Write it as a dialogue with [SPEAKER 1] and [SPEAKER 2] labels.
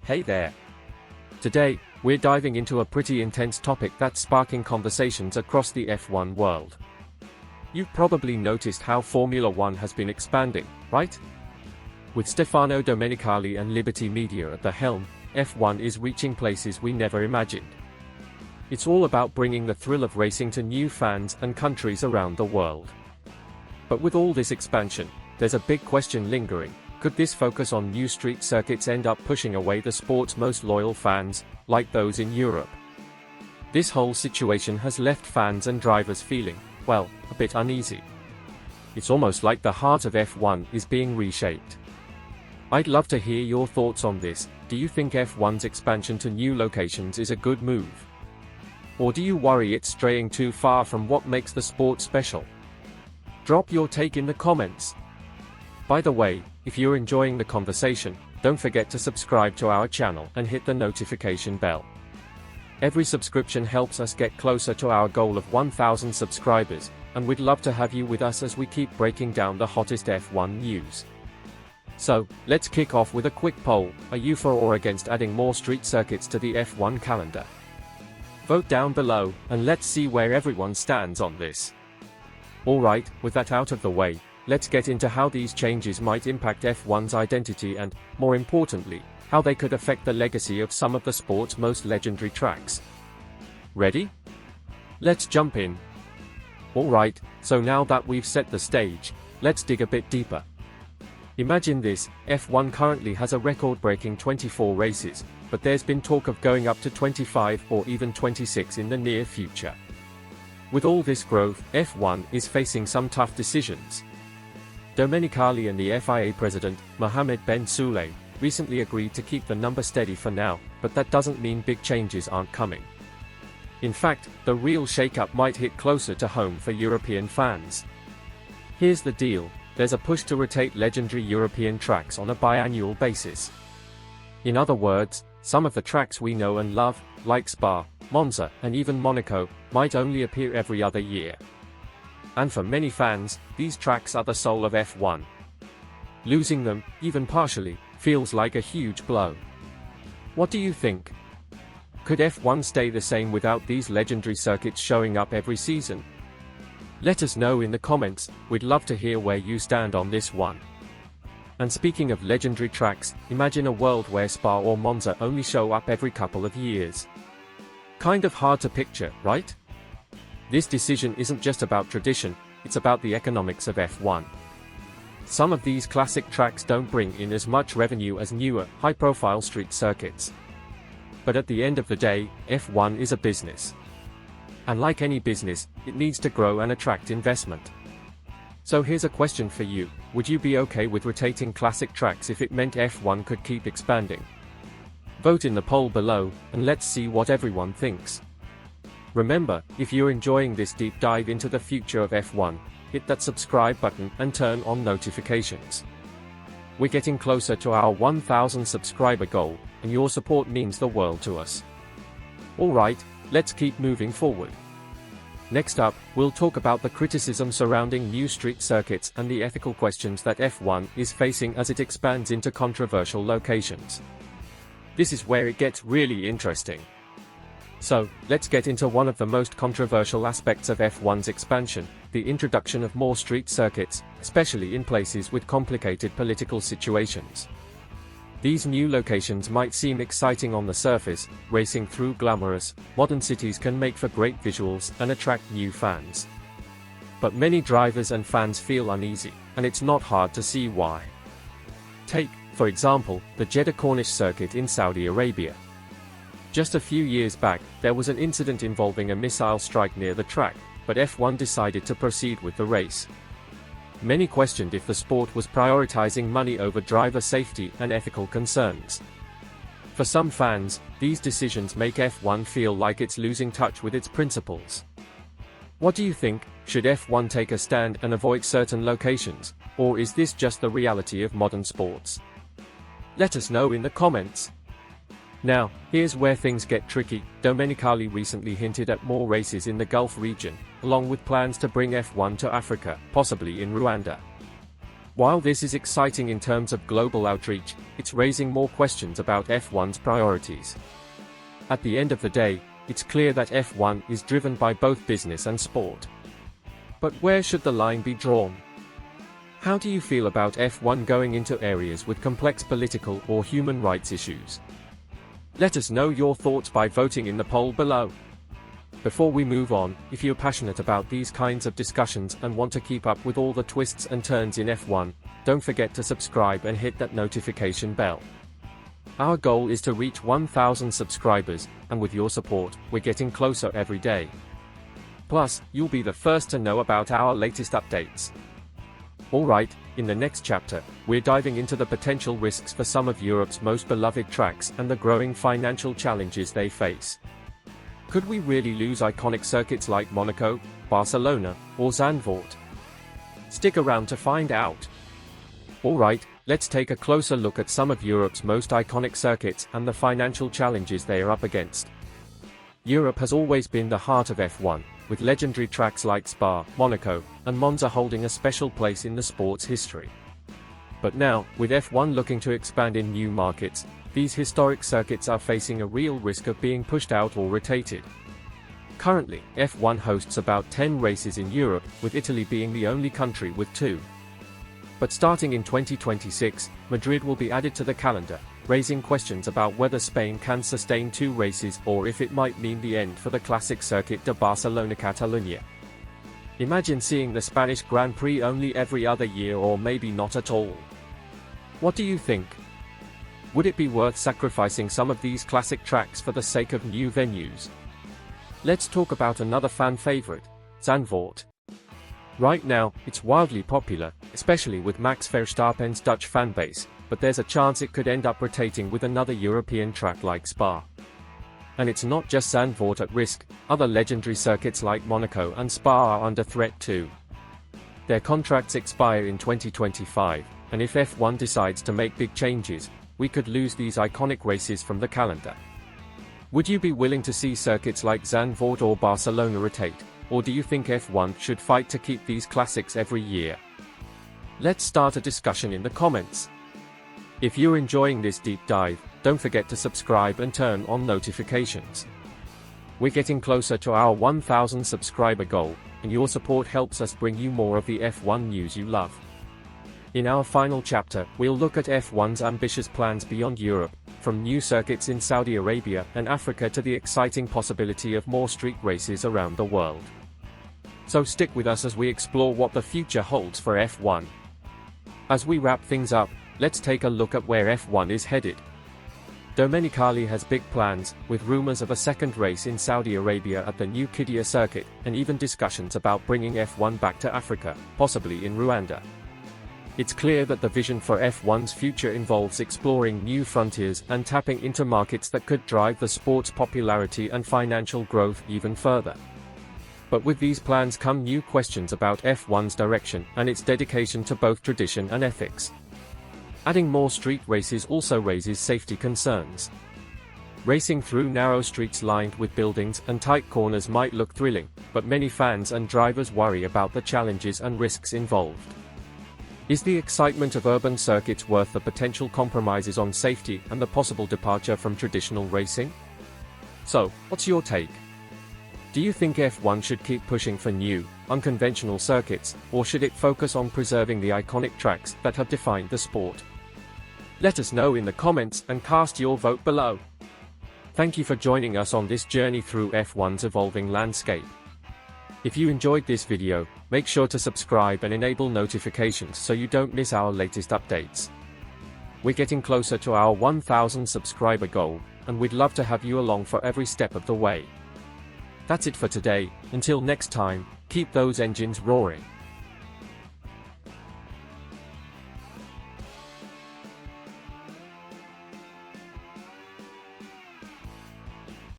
[SPEAKER 1] Hey there. Today, we're diving into a pretty intense topic that's sparking conversations across the F1 world. You've probably noticed how Formula One has been expanding, right? With Stefano Domenicali and Liberty Media at the helm, F1 is reaching places we never imagined. It's all about bringing the thrill of racing to new fans and countries around the world. But with all this expansion, there's a big question lingering. Could this focus on new street circuits end up pushing away the sport's most loyal fans, like those in Europe? This whole situation has left fans and drivers feeling, well, a bit uneasy. It's almost like the heart of F1 is being reshaped. I'd love to hear your thoughts on this. Do you think F1's expansion to new locations is a good move? Or do you worry it's straying too far from what makes the sport special? Drop your take in the comments. By the way, if you're enjoying the conversation, don't forget to subscribe to our channel and hit the notification bell. Every subscription helps us get closer to our goal of 1,000 subscribers, and we'd love to have you with us as we keep breaking down the hottest F1 news. So, let's kick off with a quick poll. Are you for or against adding more street circuits to the F1 calendar? Vote down below, and let's see where everyone stands on this. Alright, with that out of the way, let's get into how these changes might impact F1's identity and, more importantly, how they could affect the legacy of some of the sport's most legendary tracks. Ready? Let's jump in. Alright, so now that we've set the stage, let's dig a bit deeper. Imagine this, F1 currently has a record-breaking 24 races, but there's been talk of going up to 25 or even 26 in the near future. With all this growth, F1 is facing some tough decisions. Domenicali and the FIA president, Mohammed Ben Sulayem, recently agreed to keep the number steady for now, but that doesn't mean big changes aren't coming. In fact, the real shakeup might hit closer to home for European fans. Here's the deal, there's a push to rotate legendary European tracks on a biannual basis. In other words, some of the tracks we know and love, like Spa, Monza, and even Monaco, might only appear every other year. And for many fans, these tracks are the soul of F1. Losing them, even partially, feels like a huge blow. What do you think? Could F1 stay the same without these legendary circuits showing up every season? Let us know in the comments, we'd love to hear where you stand on this one. And speaking of legendary tracks, imagine a world where Spa or Monza only show up every couple of years. Kind of hard to picture, right? This decision isn't just about tradition, it's about the economics of F1. Some of these classic tracks don't bring in as much revenue as newer, high-profile street circuits. But at the end of the day, F1 is a business. And like any business, it needs to grow and attract investment. So here's a question for you, would you be okay with rotating classic tracks if it meant F1 could keep expanding? Vote in the poll below, and let's see what everyone thinks. Remember, if you're enjoying this deep dive into the future of F1, hit that subscribe button and turn on notifications. We're getting closer to our 1,000 subscriber goal, and your support means the world to us. Alright, let's keep moving forward. Next up, we'll talk about the criticism surrounding new street circuits and the ethical questions that F1 is facing as it expands into controversial locations. This is where it gets really interesting. So, let's get into one of the most controversial aspects of F1's expansion, the introduction of more street circuits, especially in places with complicated political situations. These new locations might seem exciting on the surface, racing through glamorous, modern cities can make for great visuals and attract new fans. But many drivers and fans feel uneasy, and it's not hard to see why. Take, for example, the Jeddah Corniche circuit in Saudi Arabia. Just a few years back, there was an incident involving a missile strike near the track, but F1 decided to proceed with the race. Many questioned if the sport was prioritizing money over driver safety and ethical concerns. For some fans, these decisions make F1 feel like it's losing touch with its principles. What do you think? Should F1 take a stand and avoid certain locations, or is this just the reality of modern sports? Let us know in the comments. Now, here's where things get tricky. Domenicali recently hinted at more races in the Gulf region, along with plans to bring F1 to Africa, possibly in Rwanda. While this is exciting in terms of global outreach, it's raising more questions about F1's priorities. At the end of the day, it's clear that F1 is driven by both business and sport. But where should the line be drawn? How do you feel about F1 going into areas with complex political or human rights issues? Let us know your thoughts by voting in the poll below. Before we move on, if you're passionate about these kinds of discussions and want to keep up with all the twists and turns in F1, don't forget to subscribe and hit that notification bell. Our goal is to reach 1,000 subscribers, and with your support, we're getting closer every day. Plus, you'll be the first to know about our latest updates. Alright, in the next chapter, we're diving into the potential risks for some of Europe's most beloved tracks and the growing financial challenges they face. Could we really lose iconic circuits like Monaco, Barcelona, or Zandvoort? Stick around to find out. Alright, let's take a closer look at some of Europe's most iconic circuits and the financial challenges they are up against. Europe has always been the heart of F1, with legendary tracks like Spa, Monaco, and Monza holding a special place in the sport's history. But now, with F1 looking to expand in new markets, these historic circuits are facing a real risk of being pushed out or rotated. Currently, F1 hosts about 10 races in Europe, with Italy being the only country with 2. But starting in 2026, Madrid will be added to the calendar, raising questions about whether Spain can sustain 2 races or if it might mean the end for the classic Circuit de Barcelona-Catalunya. Imagine seeing the Spanish Grand Prix only every other year or maybe not at all. What do you think? Would it be worth sacrificing some of these classic tracks for the sake of new venues? Let's talk about another fan favorite, Zandvoort. Right now, it's wildly popular, especially with Max Verstappen's Dutch fanbase, but there's a chance it could end up rotating with another European track like Spa. And it's not just Zandvoort at risk, other legendary circuits like Monaco and Spa are under threat too. Their contracts expire in 2025, and if F1 decides to make big changes, we could lose these iconic races from the calendar. Would you be willing to see circuits like Zandvoort or Barcelona rotate, or do you think F1 should fight to keep these classics every year? Let's start a discussion in the comments. If you're enjoying this deep dive, don't forget to subscribe and turn on notifications. We're getting closer to our 1,000 subscriber goal, and your support helps us bring you more of the F1 news you love. In our final chapter, we'll look at F1's ambitious plans beyond Europe, from new circuits in Saudi Arabia and Africa to the exciting possibility of more street races around the world. So stick with us as we explore what the future holds for F1. As we wrap things up, let's take a look at where F1 is headed. Domenicali has big plans, with rumors of a second race in Saudi Arabia at the new Qiddiya circuit, and even discussions about bringing F1 back to Africa, possibly in Rwanda. It's clear that the vision for F1's future involves exploring new frontiers and tapping into markets that could drive the sport's popularity and financial growth even further. But with these plans come new questions about F1's direction and its dedication to both tradition and ethics. Adding more street races also raises safety concerns. Racing through narrow streets lined with buildings and tight corners might look thrilling, but many fans and drivers worry about the challenges and risks involved. Is the excitement of urban circuits worth the potential compromises on safety and the possible departure from traditional racing? So, what's your take? Do you think F1 should keep pushing for new, unconventional circuits, or should it focus on preserving the iconic tracks that have defined the sport? Let us know in the comments and cast your vote below. Thank you for joining us on this journey through F1's evolving landscape. If you enjoyed this video, make sure to subscribe and enable notifications so you don't miss our latest updates. We're getting closer to our 1,000 subscriber goal, and we'd love to have you along for every step of the way. That's it for today. Until next time, keep those engines roaring.